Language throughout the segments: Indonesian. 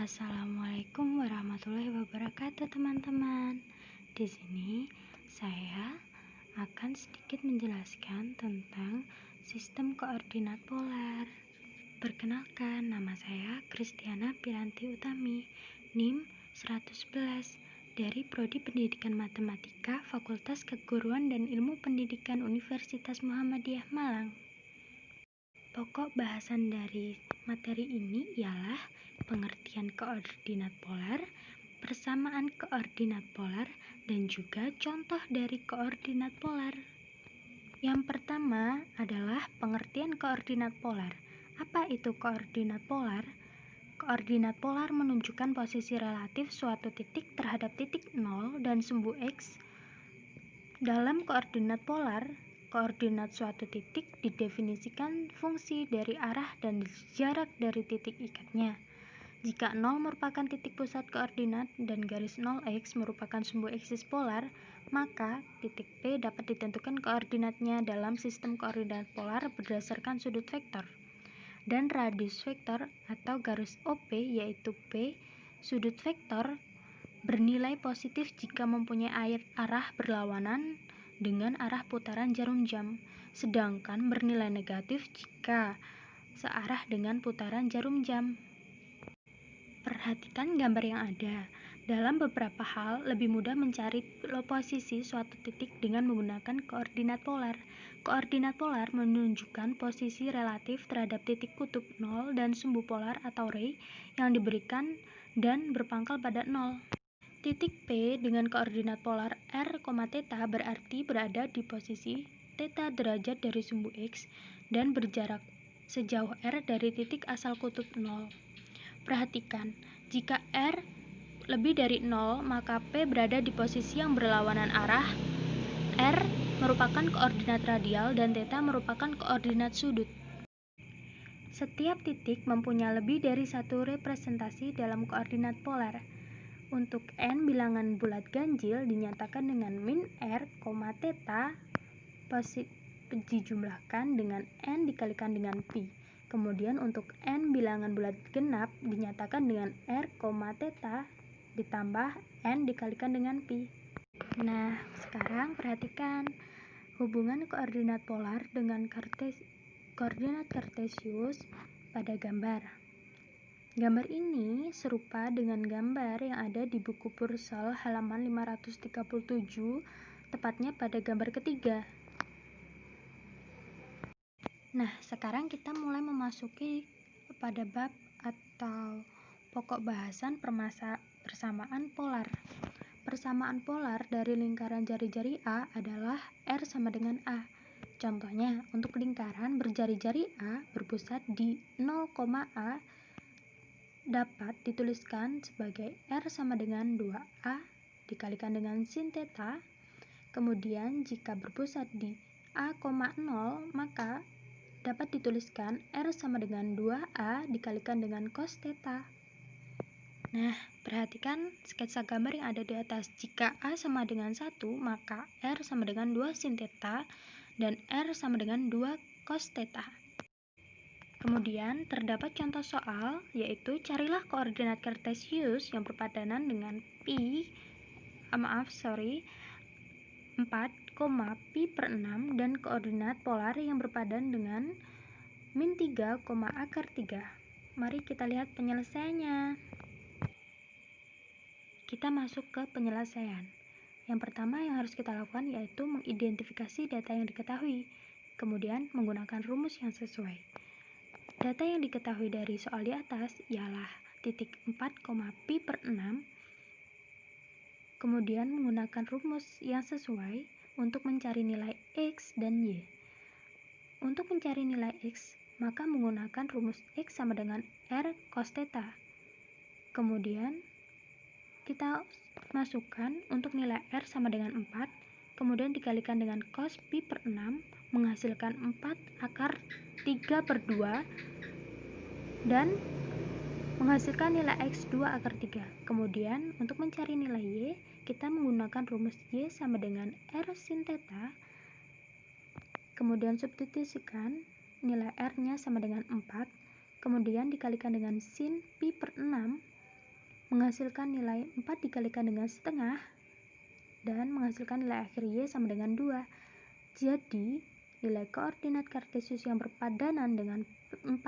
Assalamualaikum warahmatullahi wabarakatuh, teman-teman. Di sini saya akan sedikit menjelaskan tentang sistem koordinat polar. Perkenalkan, nama saya Kristiana Piranti Utami, NIM 111 dari Prodi Pendidikan Matematika Fakultas Keguruan dan Ilmu Pendidikan Universitas Muhammadiyah Malang. Pokok bahasan dari materi ini ialah pengertian koordinat polar, persamaan koordinat polar, dan juga contoh dari koordinat polar. Yang pertama adalah pengertian koordinat polar. Apa itu koordinat polar? Koordinat polar menunjukkan posisi relatif suatu titik terhadap titik 0 dan sumbu X. Dalam koordinat polar, koordinat suatu titik didefinisikan fungsi dari arah dan jarak dari titik ikatnya. Jika 0 merupakan titik pusat koordinat dan garis 0x merupakan sumbu eksis polar, maka titik P dapat ditentukan koordinatnya dalam sistem koordinat polar berdasarkan sudut vektor dan radius vektor atau garis OP, yaitu P sudut vektor bernilai positif jika mempunyai arah berlawanan dengan arah putaran jarum jam, sedangkan bernilai negatif jika searah dengan putaran jarum jam. Perhatikan gambar yang ada. Dalam beberapa hal, lebih mudah mencari posisi suatu titik dengan menggunakan koordinat polar. Koordinat polar menunjukkan posisi relatif terhadap titik kutub 0 dan sumbu polar atau ray yang diberikan dan berpangkal pada 0. Titik P dengan koordinat polar r, θ berarti berada di posisi θ derajat dari sumbu X dan berjarak sejauh r dari titik asal kutub 0. Perhatikan, jika r lebih dari 0, maka P berada di posisi yang berlawanan arah. R merupakan koordinat radial dan θ merupakan koordinat sudut. Setiap titik mempunyai lebih dari satu representasi dalam koordinat polar. Untuk n bilangan bulat ganjil dinyatakan dengan min r, θ dijumlahkan dengan n dikalikan dengan pi. Kemudian untuk n bilangan bulat genap dinyatakan dengan r, θ ditambah n dikalikan dengan pi. Nah, sekarang perhatikan hubungan koordinat polar dengan koordinat kartesius pada gambar. Gambar ini serupa dengan gambar yang ada di buku Purcell halaman 537, tepatnya pada gambar ketiga. Nah, sekarang kita mulai memasuki pada bab atau pokok bahasan persamaan polar. Persamaan polar dari lingkaran jari-jari A adalah R sama dengan A. Contohnya, untuk lingkaran berjari-jari A berpusat di 0, A dapat dituliskan sebagai R sama dengan 2A dikalikan dengan sin θ. Kemudian jika berpusat di A, 0, maka dapat dituliskan R sama dengan 2A dikalikan dengan cos θ. Nah, perhatikan sketsa gambar yang ada di atas. Jika A sama dengan 1, maka R sama dengan 2 sin θ dan R sama dengan 2 cos θ. Kemudian terdapat contoh soal, yaitu carilah koordinat kartesius yang berpadanan dengan 4, pi per 6 dan koordinat polar yang berpadan dengan min 3, akar 3. Mari kita lihat penyelesaiannya. Kita masuk ke penyelesaian. Yang pertama yang harus kita lakukan yaitu mengidentifikasi data yang diketahui, kemudian menggunakan rumus yang sesuai. Data yang diketahui dari soal di atas ialah titik 4, pi per 6, kemudian menggunakan rumus yang sesuai untuk mencari nilai X dan Y. Untuk mencari nilai X, maka menggunakan rumus X sama dengan R cos θ. Kemudian kita masukkan untuk nilai R sama dengan 4, kemudian dikalikan dengan cos pi per 6, menghasilkan 4 akar 3 per 2, dan menghasilkan nilai X 2 akar 3. Kemudian untuk mencari nilai Y, kita menggunakan rumus Y sama dengan R sin θ, kemudian substitusikan nilai R nya sama dengan 4, kemudian dikalikan dengan sin pi per 6, menghasilkan nilai 4 dikalikan dengan setengah dan menghasilkan nilai akhir Y sama dengan 2. Jadi, nilai koordinat kartesius yang berpadanan dengan 4,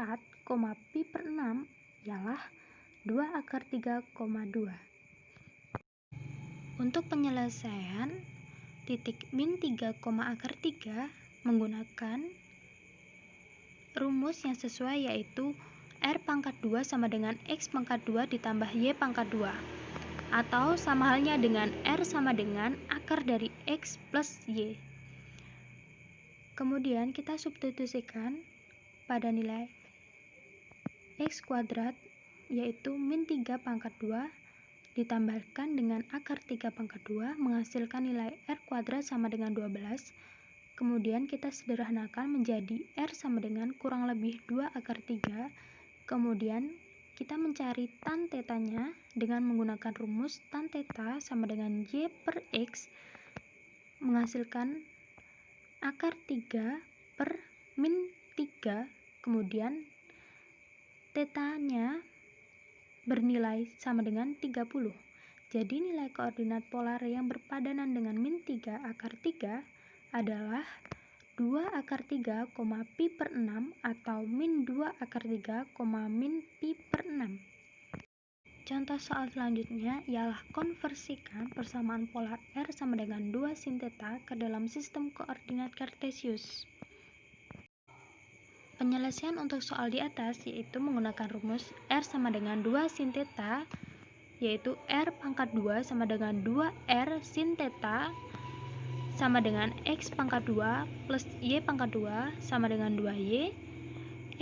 pi per 6 ialah 2 akar 3,2. Untuk penyelesaian titik min 3, akar 3 menggunakan rumus yang sesuai, yaitu R pangkat 2 sama dengan X pangkat 2 ditambah Y pangkat 2, atau sama halnya dengan R sama dengan akar dari X plus Y. Kemudian kita substitusikan pada nilai X kuadrat, yaitu min 3 pangkat 2 ditambahkan dengan akar 3 pangkat 2 menghasilkan nilai R kuadrat sama dengan 12. Kemudian kita sederhanakan menjadi R sama dengan kurang lebih 2 akar 3. Kemudian kita mencari tan tetanya dengan menggunakan rumus tan teta sama dengan Y per X menghasilkan akar 3 per min 3. Kemudian tetanya bernilai sama dengan 30. Jadi nilai koordinat polar yang berpadanan dengan min 3 akar 3 adalah 2 akar 3, pi per 6 atau min 2 akar 3, min pi per 6. Contoh soal selanjutnya ialah konversikan persamaan polar R sama dengan 2 sin theta ke dalam sistem koordinat kartesius. Penyelesaian untuk soal di atas yaitu menggunakan rumus R sama dengan 2 sin theta, yaitu R pangkat 2 sama dengan 2R sin theta sama dengan X pangkat 2 plus Y pangkat 2 sama dengan 2Y.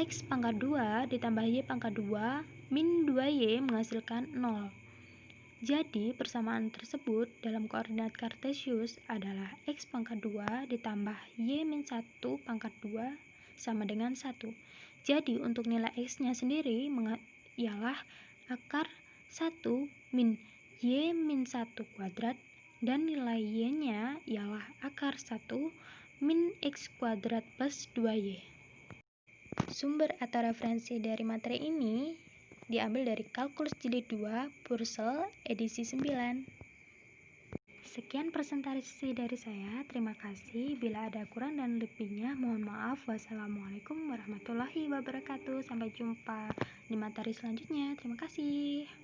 X pangkat 2 ditambah Y pangkat 2 min 2Y menghasilkan 0. Jadi persamaan tersebut dalam koordinat kartesius adalah X pangkat 2 ditambah Y min 1 pangkat 2 sama dengan 1. Jadi untuk nilai X-nya sendiri ialah akar 1 min Y min 1 kuadrat dan nilai Y-nya ialah akar 1 min X kuadrat plus 2Y. Sumber atau referensi dari materi ini diambil dari Kalkulus Jilid 2, Purcell, edisi 9. Sekian presentasi dari saya. Terima kasih. Bila ada kurang dan lebihnya, mohon maaf. Wassalamualaikum warahmatullahi wabarakatuh. Sampai jumpa di materi selanjutnya. Terima kasih.